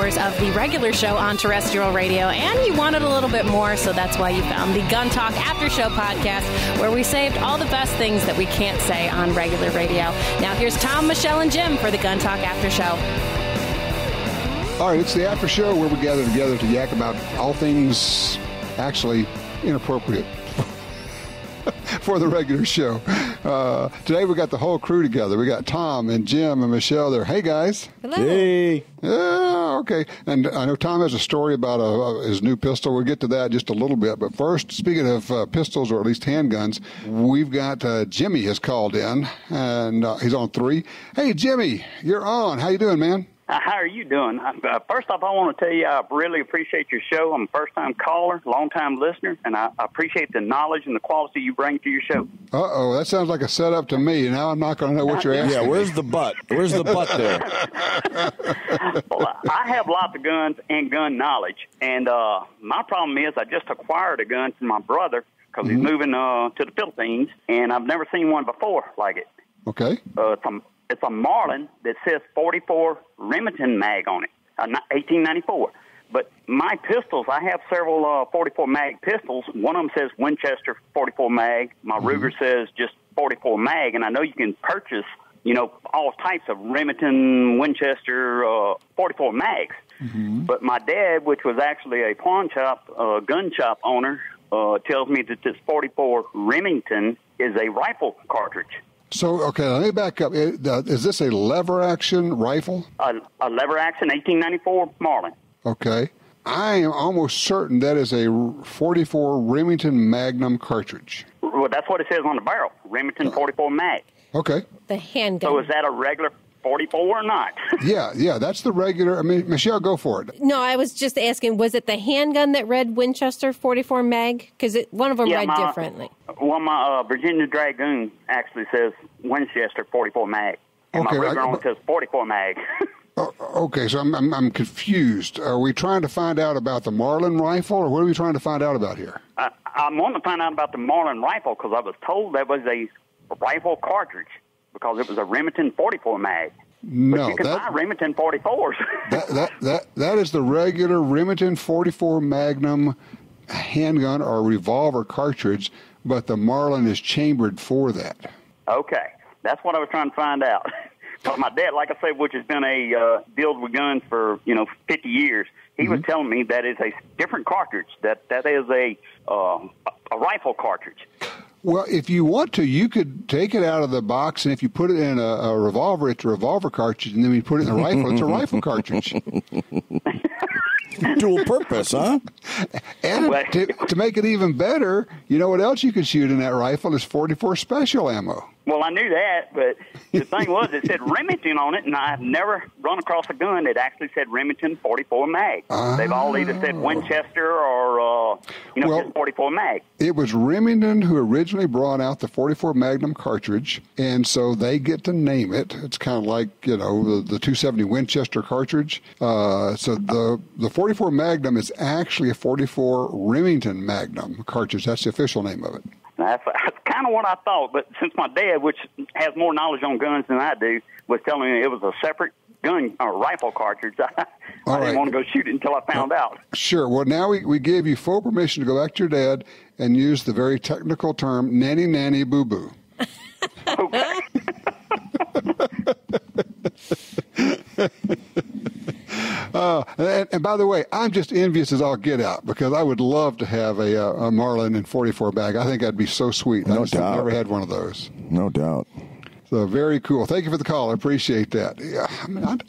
hours of the regular show on terrestrial radio, and you wanted a little bit more, so that's why you found the Gun Talk After Show podcast, where we saved all the best things that we can't say on regular radio. Now here's Tom, Michelle, and Jim for the Gun Talk After Show. All right, it's the After Show where we gather together to yak about all things actually inappropriate for the regular show. Today we got the whole crew together. We got Tom and Jim and Michelle there. Hey, guys. Hello. Hey. Yeah, okay. And I know Tom has a story about his new pistol. We'll get to that in just a little bit. But first, speaking of pistols, or at least handguns, we've got Jimmy has called in, and he's on 3. Hey, Jimmy, you're on. How you doing, man? How are you doing? First off, I want to tell you I really appreciate your show. I'm a first-time caller, long-time listener, and I appreciate the knowledge and the quality you bring to your show. Uh-oh, that sounds like a setup to me. Now I'm not going to know what you're asking. Yeah, where's the butt? Where's the butt there? Well, I have lots of guns and gun knowledge, and my problem is I just acquired a gun from my brother because he's moving to the Philippines, and I've never seen one before like it. Okay. It's a Marlin that says 44 Remington mag on it, 1894. But my pistols, I have several 44 mag pistols. One of them says Winchester 44 mag. My Ruger says just 44 mag. And I know you can purchase, all types of Remington, Winchester 44 mags. But my dad, which was actually a pawn shop, gun shop owner, tells me that this 44 Remington is a rifle cartridge. So, okay, let me back up. Is this a lever-action rifle? A lever-action 1894 Marlin. Okay. I am almost certain that is a 44 Remington Magnum cartridge. Well, that's what it says on the barrel, Remington 44 mag. Okay. The handgun. So is that a regular 44 or not? Yeah, that's the regular. I mean, Michelle, go for it. No, I was just asking, was it the handgun that read Winchester 44 mag? Because one of them read differently. Well, my Virginia Dragoon actually says Winchester 44 mag. And my Ruger only says 44 mag. Okay, so I'm confused. Are we trying to find out about the Marlin rifle, or what are we trying to find out about here? I want to find out about the Marlin rifle because I was told that was a rifle cartridge because it was a Remington 44 mag. No, but you can buy Remington 44s. that is the regular Remington 44 Magnum handgun or revolver cartridge, but the Marlin is chambered for that. Okay, that's what I was trying to find out. Because my dad, like I said, which has been a deal with guns for 50 years, he was telling me that is a different cartridge. That is a rifle cartridge. Well, if you want to, you could take it out of the box, and if you put it in a revolver, it's a revolver cartridge, and then when you put it in a rifle, it's a rifle cartridge. Dual purpose, huh? And to make it even better, you know what else you could shoot in that rifle is 44 special ammo. Well, I knew that, but the thing was, it said Remington on it, and I've never run across a gun that actually said Remington 44 mag. They've all either said Winchester or, just 44 mag. It was Remington who originally brought out the 44 Magnum cartridge, and so they get to name it. It's kind of like, the 270 Winchester cartridge. So the 44 Magnum is actually a 44 Remington Magnum cartridge. That's the official name of it. That's kind of what I thought, but since my dad, which has more knowledge on guns than I do, was telling me it was a separate gun or rifle cartridge, I didn't want to go shoot it until I found out. Sure. Well, now we gave you full permission to go back to your dad and use the very technical term nanny nanny boo boo. Okay. And by the way, I'm just envious as all get out because I would love to have a Marlin in 44 bag. I think that'd be so sweet. No I've never had one of those. No doubt. So very cool. Thank you for the call. I appreciate that. Yeah,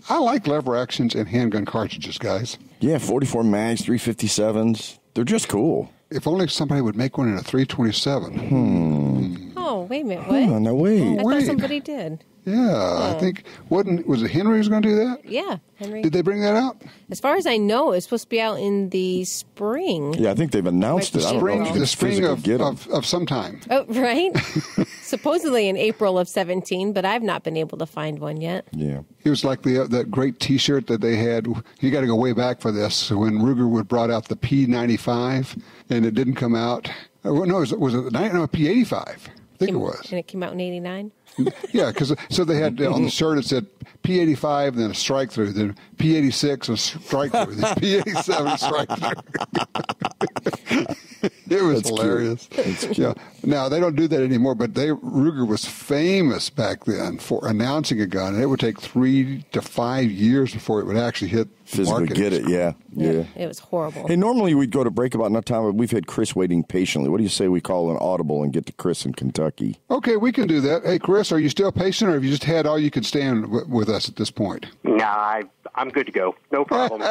I like lever actions and handgun cartridges, guys. Yeah, 44 mags, 357s. They're just cool. If only somebody would make one in a 327. Oh, wait a minute. What? Oh, no, wait. I thought somebody did. Yeah, I think, was it Henry who's going to do that? Yeah, Henry. Did they bring that out? As far as I know, it's supposed to be out in the spring. Yeah, I think they've announced it. The spring of some time. Oh, right? Supposedly in April of 2017, but I've not been able to find one yet. Yeah. It was like that great T-shirt that they had. You got to go way back for this. When Ruger brought out the P95, and it didn't come out. No, was it P85? I think it was. And it came out in 89? Yeah, because so they had on the shirt it said P85, then a strike through, then P86 a strike through, then P87 strike through. It was That's hilarious. Yeah. Now they don't do that anymore, but Ruger was famous back then for announcing a gun, and it would take 3 to 5 years before it would actually hit the Physically market. get it, yeah. It was horrible. Hey, normally we'd go to break about enough time, but we've had Chris waiting patiently. What do you say we call an audible and get to Chris in Kentucky? Okay, we can do that. Hey, Chris, are you still patient, or have you just had all you can stand with us at this point? Nah, I'm good to go. No problem.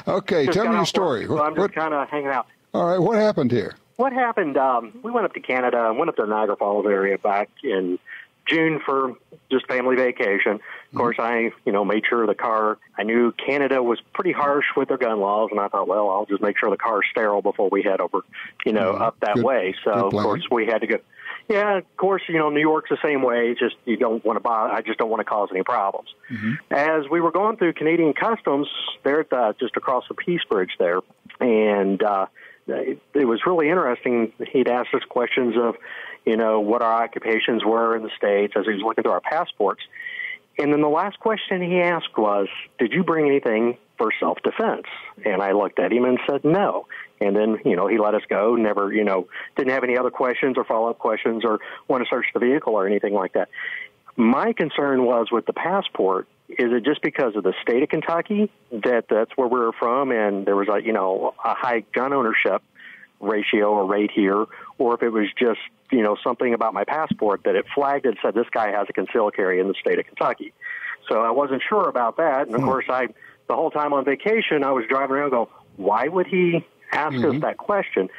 Okay, Just tell me got your off story. work, so I'm just kind of hanging out. All right, what happened here? What happened? We went up to Canada, went up to the Niagara Falls area back in June for just family vacation. Of course, I, made sure the car, I knew Canada was pretty harsh with their gun laws, and I thought, well, I'll just make sure the car's sterile before we head over, up that way. So, of course, we had to go. Yeah, of course, New York's the same way. Just you don't want to buy. I just don't want to cause any problems. Mm-hmm. As we were going through Canadian Customs, there at just across the Peace Bridge there, and it was really interesting. He'd asked us questions of, what our occupations were in the States as he was looking through our passports. And then the last question he asked was, did you bring anything for self-defense? And I looked at him and said, no. And then, he let us go, never, didn't have any other questions or follow-up questions or want to search the vehicle or anything like that. My concern was with the passport, is it just because of the state of Kentucky that's where we were from and there was a high gun ownership ratio or rate here, or if it was just, something about my passport that it flagged and said this guy has a concealed carry in the state of Kentucky. So I wasn't sure about that. And, of course, the whole time on vacation, I was driving around going, why would he ask us that question?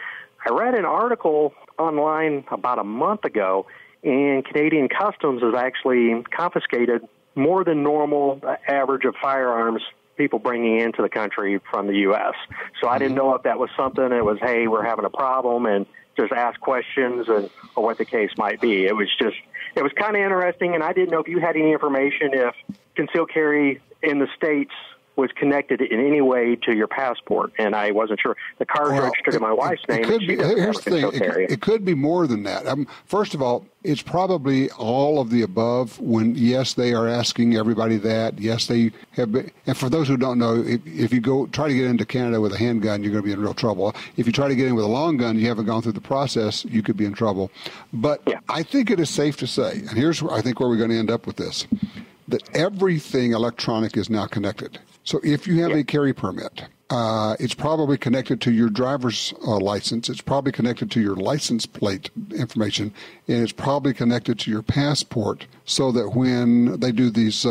I read an article online about a month ago, and Canadian Customs has actually confiscated more than normal average of firearms people bringing into the country from the U.S. So I didn't know if that was something. It was, hey, we're having a problem, and just ask questions or what the case might be. It was kind of interesting, and I didn't know if you had any information if concealed carry in the States was connected in any way to your passport, and I wasn't sure. The car's registered in my wife's name. Here's the thing. It could be more than that. First of all, it's probably all of the above when, yes, they are asking everybody that. Yes, they have been. And for those who don't know, if you try to get into Canada with a handgun, you're going to be in real trouble. If you try to get in with a long gun, you haven't gone through the process, you could be in trouble. But I think it is safe to say, and here's I think where we're going to end up with this, that everything electronic is now connected. So if you have a carry permit, it's probably connected to your driver's license. It's probably connected to your license plate information, and it's probably connected to your passport so that when they do these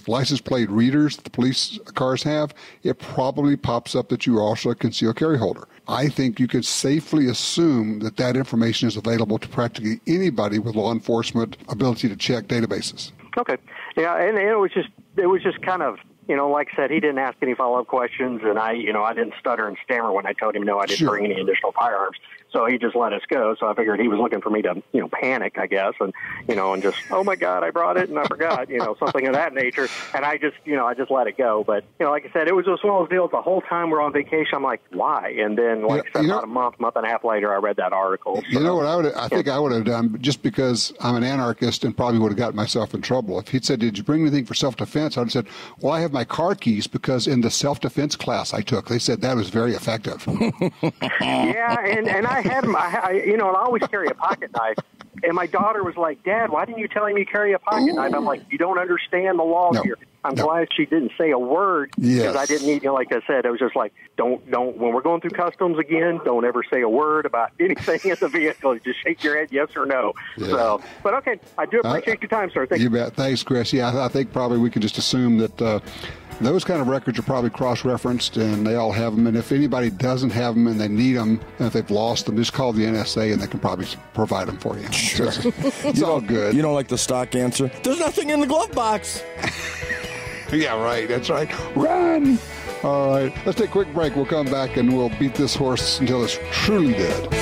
license plate readers that the police cars have, it probably pops up that you are also a concealed carry holder. I think you could safely assume that that information is available to practically anybody with law enforcement ability to check databases. Okay. Yeah, and it was just kind of, like I said, he didn't ask any follow-up questions, and I didn't stutter and stammer when I told him no, I didn't bring any additional firearms. So he just let us go. So I figured he was looking for me to, panic, I guess, and and just, oh my God, I brought it and I forgot, something of that nature. And I just let it go. But like I said, it was just one of those deals. The whole time we're on vacation, I'm like, why? And then, like I said, about a month and a half later, I read that article. So, you know what I think I would have done, just because I'm an anarchist and probably would have gotten myself in trouble. If he'd said, did you bring anything for self-defense? I'd have said, well, I have my car keys because in the self-defense class I took, they said that was very effective. Yeah, and I had them. I always carry a pocket knife. And my daughter was like, Dad, why didn't you tell him you carry a pocket knife? I'm like, you don't understand the law here. I'm glad she didn't say a word because I didn't need, like I said, it was just like, don't, when we're going through customs again, don't ever say a word about anything in the vehicle. Just shake your head yes or no. Yeah. So, but okay, I do appreciate your time, sir. Thank you. You bet. Thanks, Chris. Yeah, I think probably we can just assume that those kind of records are probably cross-referenced, and they all have them. And if anybody doesn't have them and they need them, and if they've lost them, just call the NSA, and they can probably provide them for you. Sure. It's all good. You don't like the stock answer? There's nothing in the glove box. Yeah, right. That's right. Run! All right. Let's take a quick break. We'll come back, and we'll beat this horse until it's truly dead.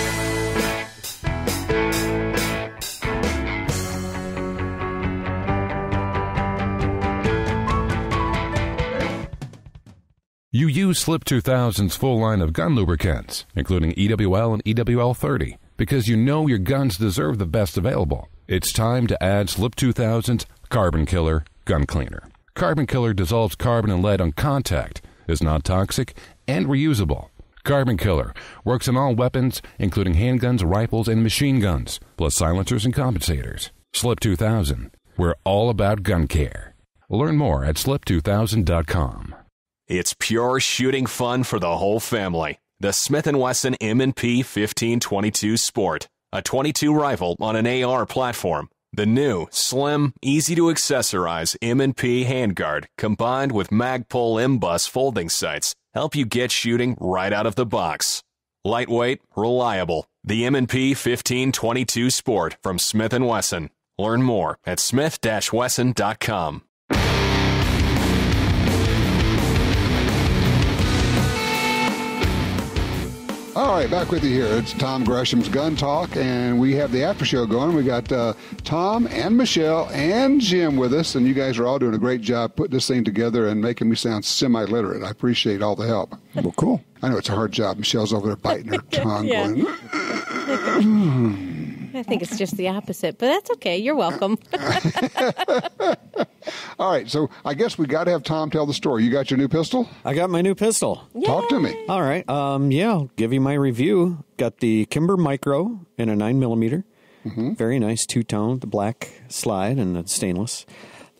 You use Slip 2000's full line of gun lubricants, including EWL and EWL 30. because you know your guns deserve the best available. It's time to add Slip 2000's Carbon Killer Gun Cleaner. Carbon Killer dissolves carbon and lead on contact, is not toxic, and reusable. Carbon Killer works on all weapons, including handguns, rifles, and machine guns, plus silencers and compensators. Slip 2000. We're all about gun care. Learn more at slip2000.com. It's pure shooting fun for the whole family. The Smith & Wesson M&P 1522 Sport, a .22 rifle on an AR platform. The new, slim, easy-to-accessorize M&P handguard combined with Magpul M-Bus folding sights help you get shooting right out of the box. Lightweight, reliable. The M&P 1522 Sport from Smith & Wesson. Learn more at smith-wesson.com. All right, back with you here. It's Tom Gresham's Gun Talk, and we have the after show going. We got Tom and Michelle and Jim with us, and you guys are all doing a great job putting this thing together and making me sound semi-literate. I appreciate all the help. Well, cool. I know it's a hard job. Michelle's over there biting her tongue. Yeah. Going, I think it's just the opposite, but that's okay. You're welcome. All right, so I guess we got to have Tom tell the story. You got your new pistol? I got my new pistol. Talk to me. All right. Yeah, I'll give you my review. Got the Kimber Micro in a 9mm. Mm-hmm. Very nice two-tone, the black slide and the stainless.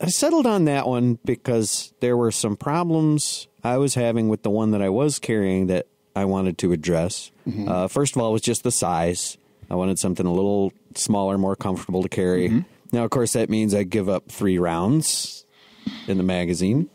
I settled on that one because there were some problems I was having with the one that I was carrying that I wanted to address. Mm-hmm. First of all, it was just the size. I wanted something a little smaller, more comfortable to carry. Mm-hmm. Now, of course, that means I give up 3 rounds in the magazine,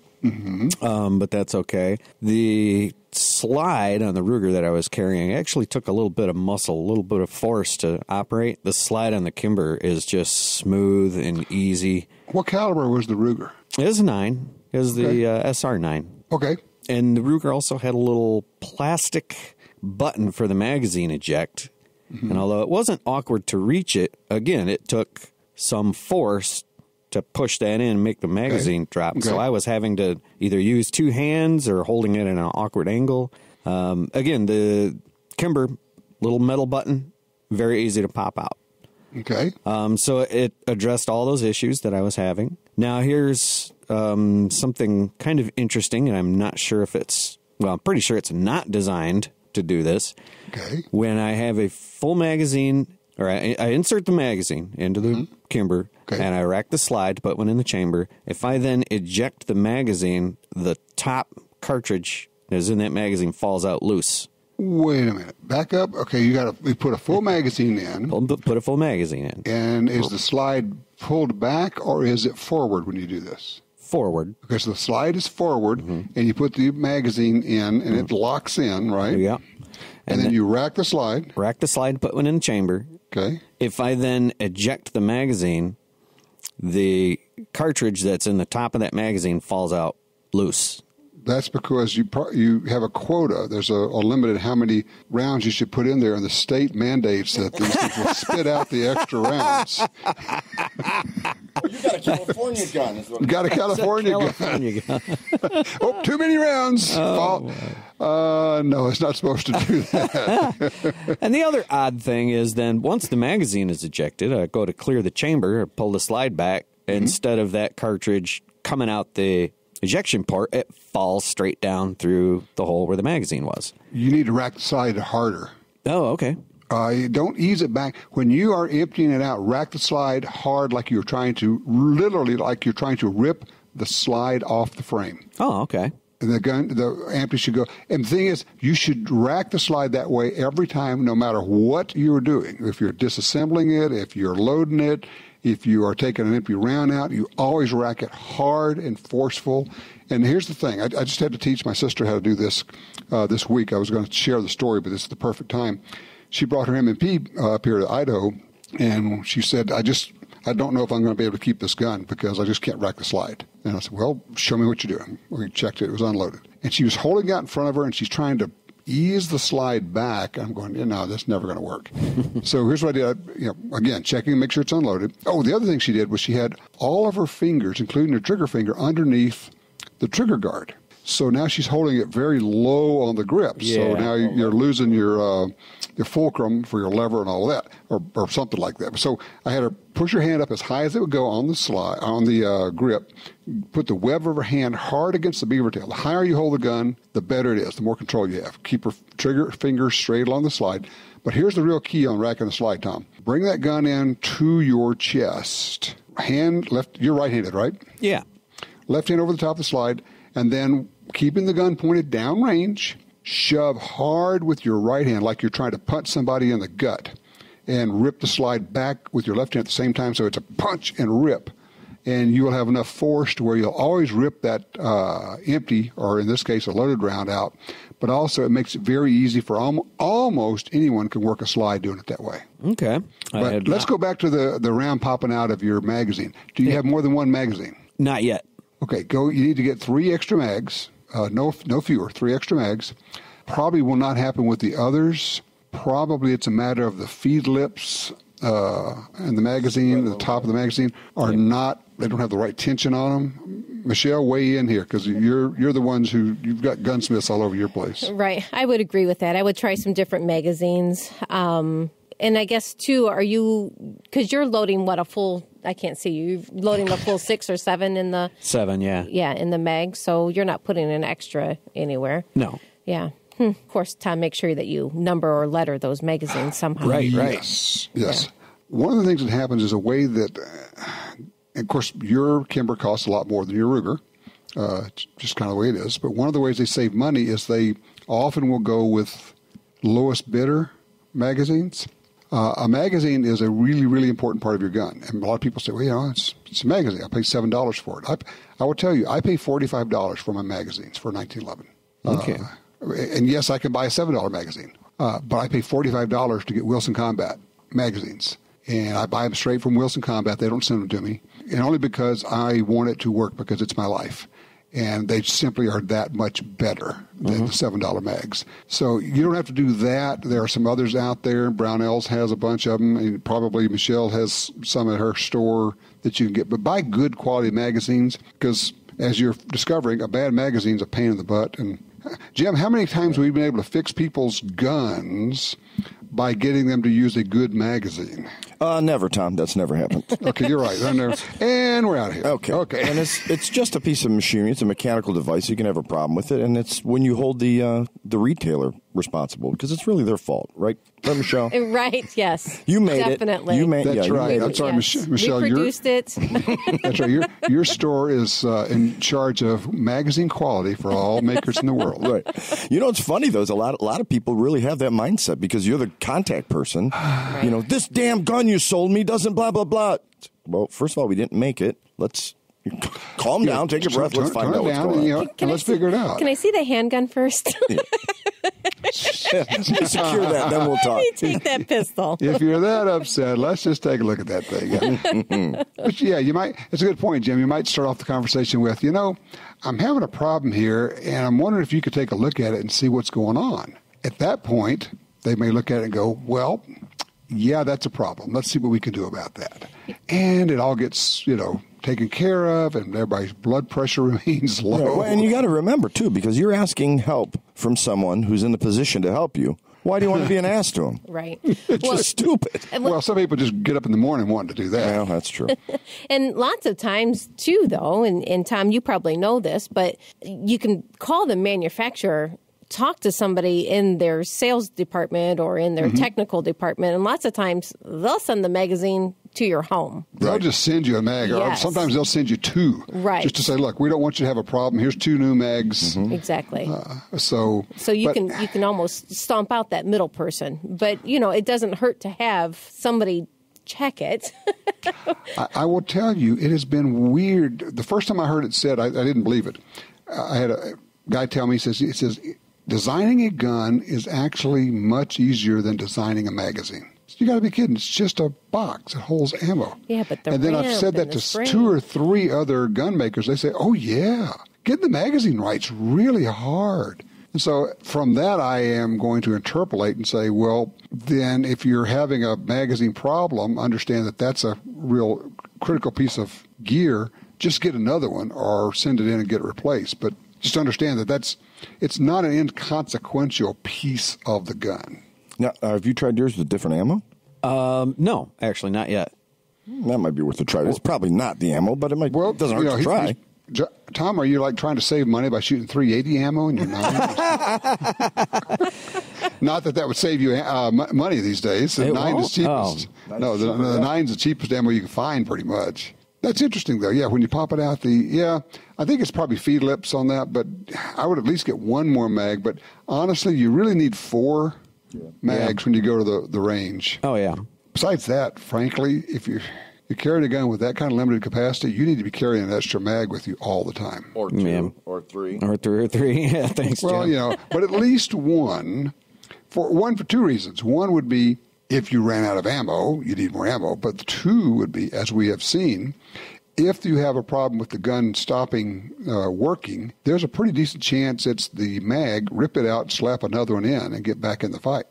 but that's okay. The slide on the Ruger that I was carrying actually took a little bit of muscle, a little bit of force to operate. The slide on the Kimber is just smooth and easy. What caliber was the Ruger? It was a 9. It was the SR9. Okay. And the Ruger also had a little plastic button for the magazine eject. Mm-hmm. And although it wasn't awkward to reach it, again, it took some force to push that in and make the magazine drop. Okay. So I was having to either use 2 hands or holding it at an awkward angle. Again, the Kimber, little metal button, very easy to pop out. Okay. So it addressed all those issues that I was having. Now here's something kind of interesting, and I'm not sure if it's, well, I'm pretty sure it's not designed to do this. Okay. When I have a full magazine, or I insert the magazine into the Kimber, and I rack the slide to put one in the chamber. If I then eject the magazine, the top cartridge that is in that magazine falls out loose. Wait a minute. Back up. Okay, we put a full magazine in. Put a full magazine in. And is the slide pulled back, or is it forward when you do this? Forward. Okay, so the slide is forward, and you put the magazine in, and it locks in, right? Yeah. And then you rack the slide. Rack the slide, put one in the chamber. Okay. If I then eject the magazine, the cartridge that's in the top of that magazine falls out loose. That's because you have a quota. There's a limited how many rounds you should put in there, and the state mandates that these things will spit out the extra rounds. You got a California gun. Is what you got a California gun. Oh, too many rounds. No, it's not supposed to do that. And the other odd thing is then once the magazine is ejected, I go to clear the chamber, or pull the slide back. Instead of that cartridge coming out the ejection port, it falls straight down through the hole where the magazine was. You need to rack the slide harder. Oh, okay. Don't ease it back. When you are emptying it out, rack the slide hard like you're trying to, literally like you're trying to rip the slide off the frame. Oh, okay. And the empty should go. And the thing is, you should rack the slide that way every time, no matter what you're doing. If you're disassembling it, if you're loading it, if you are taking an empty round out, you always rack it hard and forceful. And here's the thing. I just had to teach my sister how to do this this week. I was going to share the story, but this is the perfect time. She brought her M&P up here to Idaho, and she said, I don't know if I'm going to be able to keep this gun because I just can't rack the slide. And I said, well, show me what you're doing. We checked it. It was unloaded. And she was holding it out in front of her, and she's trying to ease the slide back. I'm going, no, that's never going to work. So here's what I did. Again, checking to make sure it's unloaded. Oh, the other thing she did was she had all of her fingers, including her trigger finger, underneath the trigger guard. So now she's holding it very low on the grip. Yeah. So now you're losing your fulcrum for your lever and all that, or something like that. So I had her push her hand up as high as it would go on the slide, on the grip, put the web of her hand hard against the beaver tail. The higher you hold the gun, the better it is, the more control you have. Keep her trigger finger straight along the slide. But here's the real key on racking the slide, Tom. Bring that gun in to your chest. Hand left, you're right-handed, right? Yeah. Left hand over the top of the slide, and then keeping the gun pointed downrange, shove hard with your right hand like you're trying to punch somebody in the gut, and rip the slide back with your left hand at the same time, so it's a punch and rip. And you will have enough force to where you'll always rip that empty, or in this case, a loaded round out. But also it makes it very easy for almost anyone can work a slide doing it that way. Okay. But let's go back to the round popping out of your magazine. Do you have more than one magazine? Not yet. Okay, you need to get 3 extra mags, no fewer, 3 extra mags. Probably will not happen with the others. Probably it's a matter of the feed lips and the magazine, the top of the magazine, are not, they don't have the right tension on them. Michelle, weigh in here, because you're the ones you've got gunsmiths all over your place. Right. I would agree with that. I would try some different magazines. And I guess, too, because you're loading, a full, I can't see you, you're loading a full 6 or 7 in the... 7, yeah. Yeah, in the mag, so you're not putting an extra anywhere. No. Yeah. Of course, Tom, make sure that you number or letter those magazines somehow. Right. Yes. Yeah. One of the things that happens is a way that, of course, your Kimber costs a lot more than your Ruger. It's just kind of the way it is. But one of the ways they save money is they often will go with lowest bidder magazines. A magazine is a really, really important part of your gun. And a lot of people say, well, it's a magazine. I pay $7 for it. I will tell you, I pay $45 for my magazines for 1911. Okay. And yes, I can buy a $7 magazine, but I pay $45 to get Wilson Combat magazines. And I buy them straight from Wilson Combat. They don't send them to me. And only because I want it to work, because it's my life. And they simply are that much better than the $7 mags. So you don't have to do that. There are some others out there. Brownells has a bunch of them. And probably Michelle has some at her store that you can get. But buy good quality magazines, because as you're discovering, a bad magazine's a pain in the butt. And Jim, how many times have we been able to fix people's guns by getting them to use a good magazine? Never, Tom. That's never happened. Okay, you're right. And we're out of here. Okay. And it's just a piece of machinery. It's a mechanical device. You can have a problem with it, and it's when you hold the retailer responsible, because it's really their fault, right, Michelle? Right. Yes. You made Definitely. it. You made. That's right. I'm sorry, Yes. Michelle. We produced it. That's right. Your store is in charge of magazine quality for all makers in the world. Right. You know, it's funny though. Is a lot of people really have that mindset, because you're the contact person. Right. You know, this damn gun you sold me doesn't blah blah blah. Well, first of all, we didn't make it. Let's calm down, take a breath. Let's find out what's going on. And let's figure it out. Can I see the handgun first? Secure that, then we'll talk. Let me take that pistol. If you're that upset, let's just take a look at that thing. But yeah, you might. It's a good point, Jim. You might start off the conversation with, I'm having a problem here, and I'm wondering if you could take a look at it and see what's going on. At that point, they may look at it and go, well, yeah, that's a problem. Let's see what we can do about that. And it all gets, taken care of, and everybody's blood pressure remains low. Right. Well, and you got to remember, too, because you're asking help from someone who's in the position to help you. Why do you want to be an ass to them? Right. It's just stupid. Well, some people just get up in the morning wanting to do that. Well, that's true. And lots of times, too, though, and Tom, you probably know this, but you can call the manufacturer, talk to somebody in their sales department or in their technical department, and lots of times they'll send the magazine to your home. They'll just send you a mag, or sometimes they'll send you 2. Right. Just to say, look, we don't want you to have a problem. Here's 2 new mags. Exactly. So you can almost stomp out that middle person. But, it doesn't hurt to have somebody check it. I will tell you, it has been weird. The first time I heard it said, I didn't believe it. I had a guy tell me, he says, designing a gun is actually much easier than designing a magazine. You got to be kidding. It's just a box that holds ammo. Yeah, but and then I've said that to 2 or 3 other gun makers. They say, oh, yeah, getting the magazine right's really hard. And so from that, I am going to interpolate and say, well, then if you're having a magazine problem, understand that that's a real critical piece of gear. Just get another one or send it in and get it replaced. But just understand that it's not an inconsequential piece of the gun. Now, have you tried yours with different ammo? No, actually, not yet. That might be worth a try. It's probably not the ammo, but it might. Well, it doesn't hurt to try. Tom, are you like trying to save money by shooting .380 ammo in your 9? Not that would save you money these days. The 9 is cheapest. Oh. No, the 9's the cheapest ammo you can find, pretty much. That's interesting, though. Yeah, when you pop it out, I think it's probably feed lips on that, but I would at least get one more mag. But honestly, you really need 4 mags when you go to the range. Oh, yeah. Besides that, frankly, if you're carrying a gun with that kind of limited capacity, you need to be carrying an extra mag with you all the time. Or 2, or 3. Or 3 or 3. Yeah, thanks, Well, Jim. But at least one for 2 reasons. One would be if you ran out of ammo, you need more ammo. But 2 would be, as we have seen, if you have a problem with the gun stopping working, there's a pretty decent chance it's the mag, rip it out, slap another one in, and get back in the fight.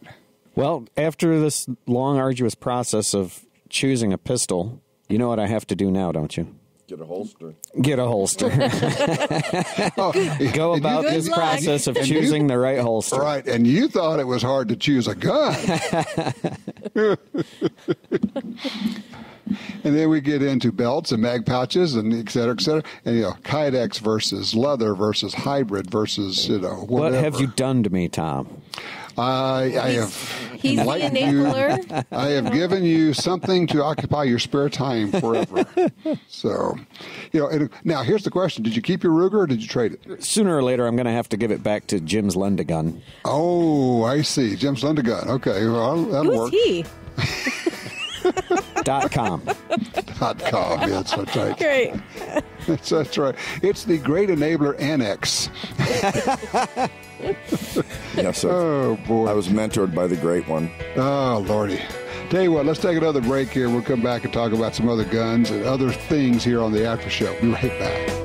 Well, after this long, arduous process of choosing a pistol, you know what I have to do now, don't you? Get a holster. Get a holster. Go about this process of choosing the right holster. Right, and you thought it was hard to choose a gun. And then we get into belts and mag pouches and et cetera, and Kydex versus leather versus hybrid versus whatever. What have you done to me, Tom? He's the enabler. I have given you something to occupy your spare time forever. So, now here's the question: did you keep your Ruger or did you trade it? Sooner or later, I'm going to have to give it back to Jim's Lendegun. Oh, I see, Jim's Lendegun. Okay, well that'll work. Who's he? .com. .com. Yeah, that's right. Great. That's right. It's the Great Enabler Annex. Yes, sir. Oh, boy. I was mentored by the great one. Oh, Lordy. Tell you what, let's take another break here. We'll come back and talk about some other guns and other things here on the After Show. Be right back.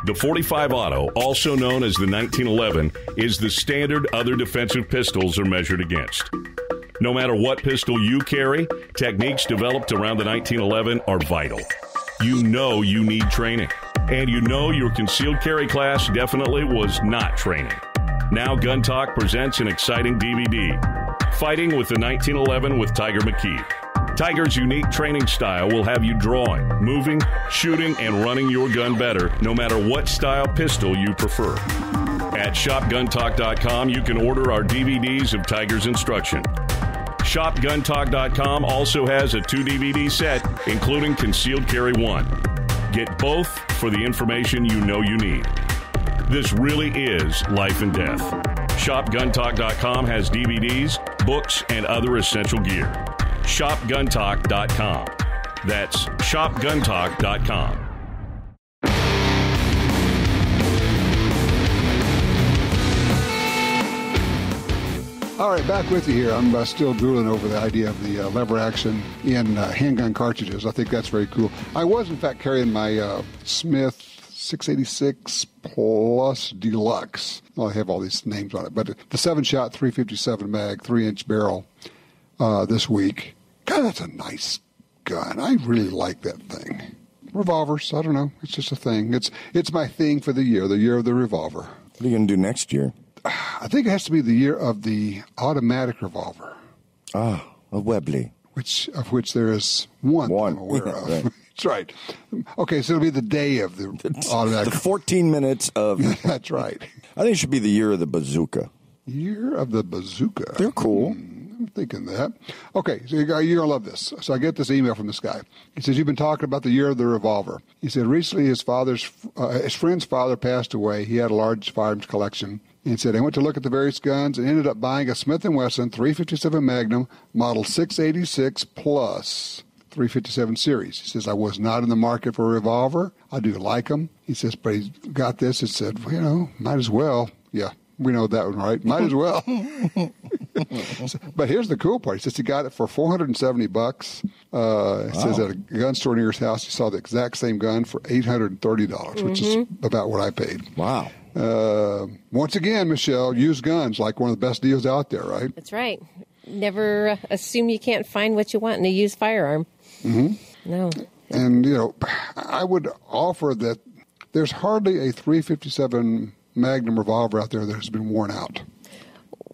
The .45 Auto, also known as the 1911, is the standard other defensive pistols are measured against. No matter what pistol you carry, techniques developed around the 1911 are vital. You know you need training, and you know your concealed carry class definitely was not training. Now Gun Talk presents an exciting DVD, Fighting with the 1911 with Tiger McKee. Tiger's unique training style will have you drawing, moving, shooting, and running your gun better, no matter what style pistol you prefer. At ShopGunTalk.com, you can order our DVDs of Tiger's instruction. ShopGunTalk.com also has a 2-DVD set, including Concealed Carry 1. Get both for the information you know you need. This really is life and death. ShopGunTalk.com has DVDs, books, and other essential gear. ShopGunTalk.com. That's ShopGunTalk.com. All right, back with you here. I'm still drooling over the idea of the lever action in handgun cartridges. I think that's very cool. I was, in fact, carrying my Smith 686 Plus Deluxe. Well, I have all these names on it, but the 7-shot 357 mag, 3-inch barrel this week. God, that's a nice gun. I really like that thing. Revolvers, I don't know. It's just a thing. It's my thing for the year of the revolver. What are you going to do next year? I think it has to be the year of the automatic revolver. Ah, a Webley. Of which there is one. I'm aware of. Right. That's right. Okay, so it'll be the day of the automatic. The 14 minutes of... That's right. I think it should be the year of the bazooka. Year of the bazooka. They're cool. I'm thinking that. Okay, so you're going to love this. So I get this email from this guy. He says, you've been talking about the year of the revolver. He said, recently his friend's father passed away. He had a large firearms collection. And said, I went to look at the various guns and ended up buying a Smith & Wesson 357 Magnum, model 686 plus 357 series. He says, I was not in the market for a revolver. I do like them. He says, but he got this and said, might as well. Yeah, we know that one, right? Might as well. But here's the cool part. He says he got it for $470. It says at a gun store near his house, he saw the exact same gun for $830, which is about what I paid. Wow. Once again, Michelle, used guns, like one of the best deals out there, right? That's right. Never assume you can't find what you want in a used firearm. Mm-hmm. No. And, I would offer that there's hardly a .357 Magnum revolver out there that has been worn out.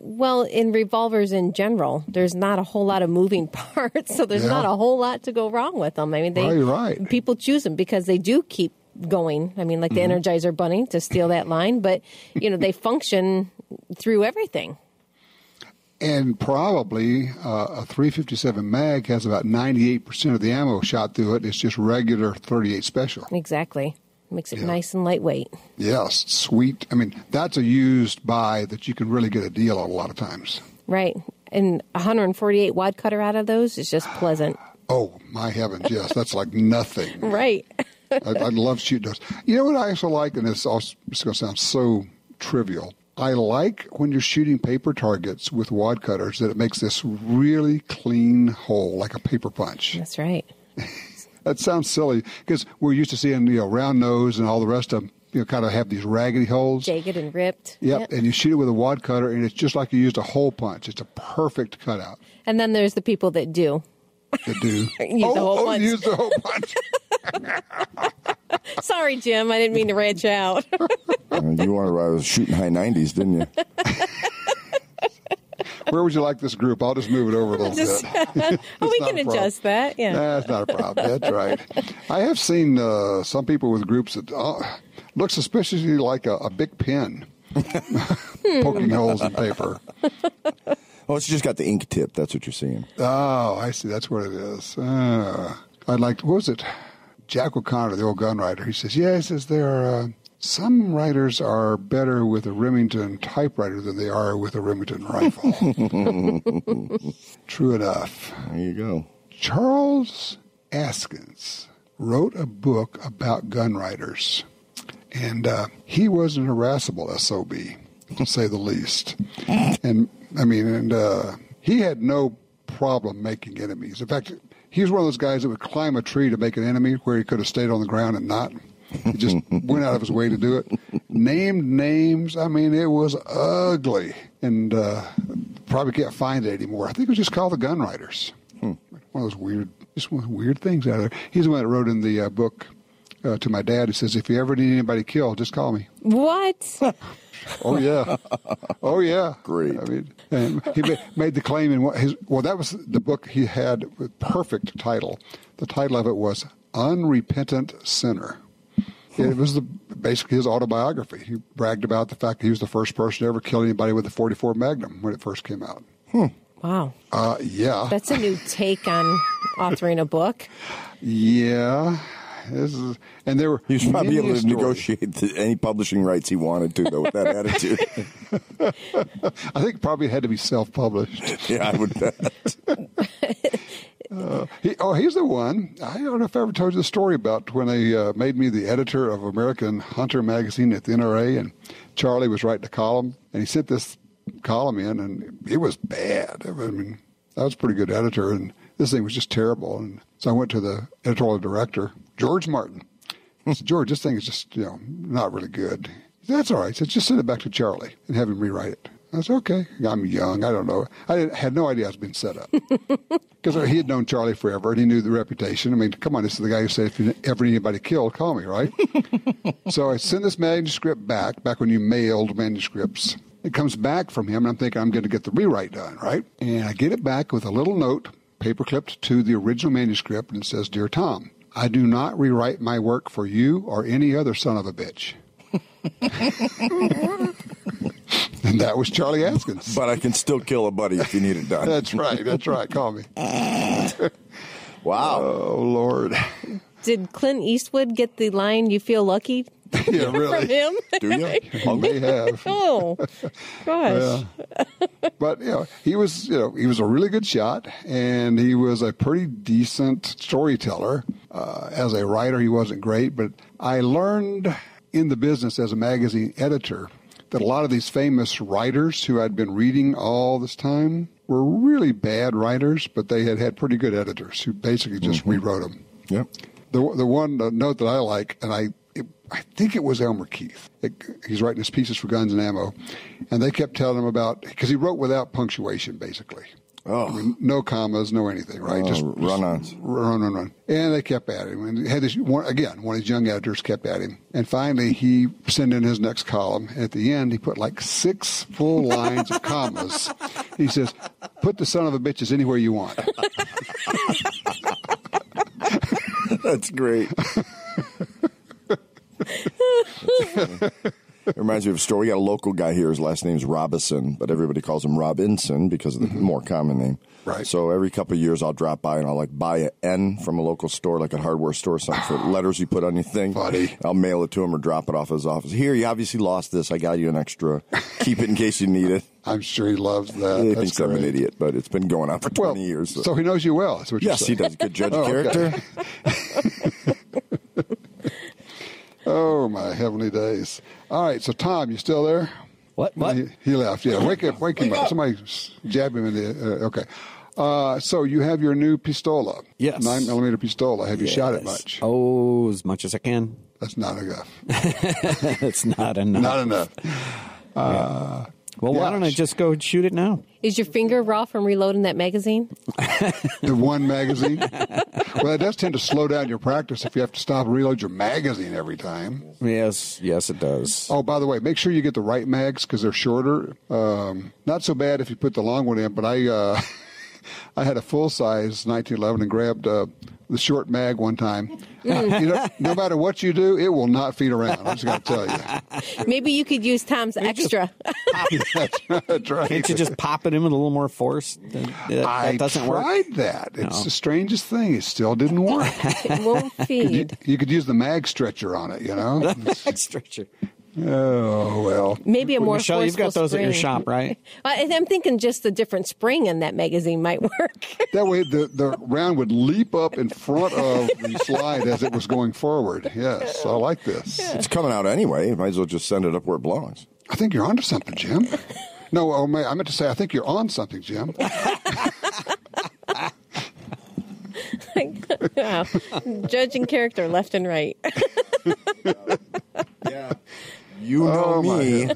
Well, in revolvers in general, there's not a whole lot of moving parts, so there's not a whole lot to go wrong with them. I mean, people choose them because they do keep going. I mean, like the Energizer Bunny, to steal that line, but, they function through everything. And probably a .357 mag has about 98% of the ammo shot through it. It's just regular .38 special. Exactly. Makes it nice and lightweight. Yes, sweet. I mean, that's a used buy that you can really get a deal on a lot of times. Right. And 148 wad cutter out of those is just pleasant. Oh, my heavens, yes. That's like nothing. Right. I love shooting those. You know what I also like, and it's going to sound so trivial. I like when you're shooting paper targets with wad cutters that it makes this really clean hole, like a paper punch. That's right. That sounds silly because we're used to seeing, round nose and all the rest of them, kind of have these raggedy holes. Jagged and ripped. Yep, and you shoot it with a wad cutter, and it's just like you used a hole punch. It's a perfect cutout. And then there's the people that do. Use the hole punch. Use the hole punch. Sorry, Jim. I didn't mean to rant you out. You were shooting high 90s, didn't you? Where would you like this group? I'll just move it over a little bit. We can adjust that. Yeah, that's not a problem. That's right. I have seen some people with groups that look suspiciously like a big pen poking holes in paper. Oh, it's just got the ink tip. That's what you're seeing. Oh, I see. That's what it is. I'd like. What was it? Jack O'Connor, the old gun writer. He says, there are. Some writers are better with a Remington typewriter than they are with a Remington rifle. True enough. There you go. Charles Askins wrote a book about gun writers, and he was an irascible SOB, to say the least. And he had no problem making enemies. In fact, he was one of those guys that would climb a tree to make an enemy where he could have stayed on the ground and not. He just went out of his way to do it. Named names. I mean, it was ugly. And probably can't find it anymore. I think it was just called the Gun Writers. One of those weird things out there. He's the one that wrote in the book to my dad. He says, if you ever need anybody killed, just call me. What? Oh, yeah. Oh, yeah. Great. I mean, and he made the claim in that was the book he had with perfect title. The title of it was Unrepentant Sinner. It was basically his autobiography. He bragged about the fact that he was the first person to ever kill anybody with a .44 Magnum when it first came out. Wow. Yeah. That's a new take on authoring a book. Yeah. He was probably able to negotiate any publishing rights he wanted to, though, with that attitude. I think probably it had to be self-published. Yeah, I would bet. He's the one. I don't know if I ever told you the story about when they made me the editor of American Hunter magazine at the NRA, and Charlie was writing a column, and he sent this column in, and it was bad. I mean, I was a pretty good editor, and this thing was just terrible. And so I went to the editorial director, George Martin. I said, George, this thing is just, not really good. He said, that's all right. He said, just send it back to Charlie and have him rewrite it. I said, okay. I'm young. I don't know. I had no idea I was being set up. Because he had known Charlie forever, and he knew the reputation. I mean, come on, this is the guy who said, if you ever need anybody killed, call me, right? So I sent this manuscript back when you mailed manuscripts. It comes back from him, and I'm thinking I'm going to get the rewrite done, right? And I get it back with a little note, paper-clipped to the original manuscript, and it says, Dear Tom, I do not rewrite my work for you or any other son of a bitch. And that was Charlie Askins. But I can still kill a buddy if you need it done. That's right. Call me. Wow. Oh, Lord. Did Clint Eastwood get the line, you feel lucky? Yeah, really. From him? Do you? He may have. Oh, gosh. But, he was a really good shot, and he was a pretty decent storyteller. As a writer, he wasn't great, but I learned in the business as a magazine editor that a lot of these famous writers who I'd been reading all this time were really bad writers, but they had pretty good editors who basically just rewrote them. Yep. The one note that I like, and I think it was Elmer Keith. He's writing his pieces for Guns and Ammo, and they kept telling him about, because he wrote without punctuation, basically. Oh. I mean, no commas, no anything, right? Just run-ons. Run. And they kept at him. And he had this, one of these young editors kept at him. And finally, he sent in his next column. At the end, he put like 6 full lines of commas. He says, put the son of a bitches anywhere you want. That's great. It reminds me of a story. We got a local guy here. His last name's Robinson, but everybody calls him Robinson because of the more common name. Right. So every couple of years, I'll drop by and I'll buy an N from a local store, like a hardware store, something for letters you put on your thing. Funny. I'll mail it to him or drop it off at his office. Here, you obviously lost this. I got you an extra. Keep it in case you need it. I'm sure he loves that. He thinks I'm an idiot, but it's been going on for 20 years. So he knows you well. That's what you're yes, saying. he does. Good judge of character. Oh, my heavenly days. All right, so Tom, you still there? What? He left, yeah. Wake him up. Somebody jab him in the... okay. So you have your new pistola. Yes. 9mm pistola. Have you shot it much? Oh, as much as I can. That's not enough. It's not enough. Not enough. Well, why don't I just go shoot it now? Is your finger raw from reloading that magazine? The one magazine? Well, it does tend to slow down your practice if you have to stop and reload your magazine every time. Yes, it does. Oh, by the way, make sure you get the right mags because they're shorter. Not so bad if you put the long one in, but I had a full-size 1911 and grabbed the short mag one time. No matter what you do, it will not feed around. I just got to tell you. Maybe you could use Tom's extra. That's right. Can't you just pop it in with a little more force? That doesn't work. I tried that. It's the strangest thing. It still didn't work. It won't feed. You could use the mag stretcher on it, Stretcher. Oh, well. Maybe a more Michelle, you've got those spring. at your shop, right? I'm thinking just a different spring in that magazine might work. That way the round would leap up in front of the slide as it was going forward. Yes, I like this. It's coming out anyway. You might as well just send it up where it belongs. I think you're onto something, Jim. No, I meant to say I think you're on something, Jim. Wow. Judging character left and right. Yeah. You know me.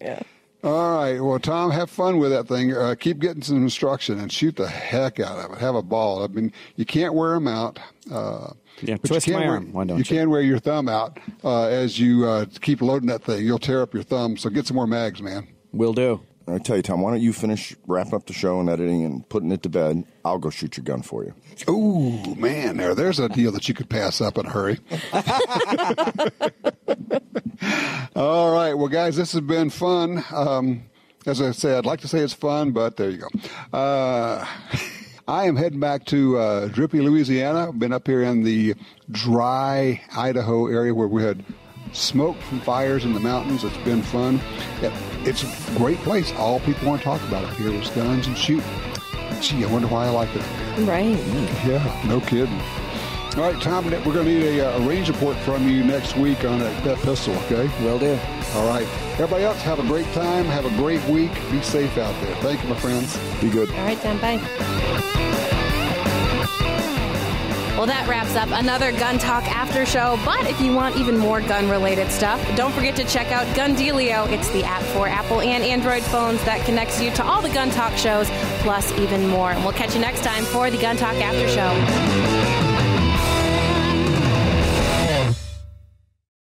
Yeah. All right. Well, Tom, have fun with that thing. Keep getting some instruction and shoot the heck out of it. Have a ball. I mean, you can't wear them out. Twist my arm. Why don't you? You can wear your thumb out as you keep loading that thing. You'll tear up your thumb. So get some more mags, man. Will do. I tell you, Tom, why don't you finish wrapping up the show and editing and putting it to bed? I'll go shoot your gun for you. Ooh, man, there's a deal that you could pass up in a hurry. All right, well, guys, this has been fun. As I said, I'd like to say it's fun, but there you go. I am heading back to Drippy, Louisiana. I've been up here in the dry Idaho area where we had smoke from fires in the mountains. It's been fun. It's a great place. All people want to talk about up here is guns and shooting. Gee, I wonder why I like it up here. Right. Yeah, no kidding. All right, Tom, we're going to need a range report from you next week on that pistol, okay? Will do. All right. Everybody else, have a great time. Have a great week. Be safe out there. Thank you, my friends. Be good. All right, Tom, bye. Well, that wraps up another Gun Talk After Show. But if you want even more gun-related stuff, don't forget to check out GunDealio. It's the app for Apple and Android phones that connects you to all the Gun Talk shows, plus even more. And we'll catch you next time for the Gun Talk After Show.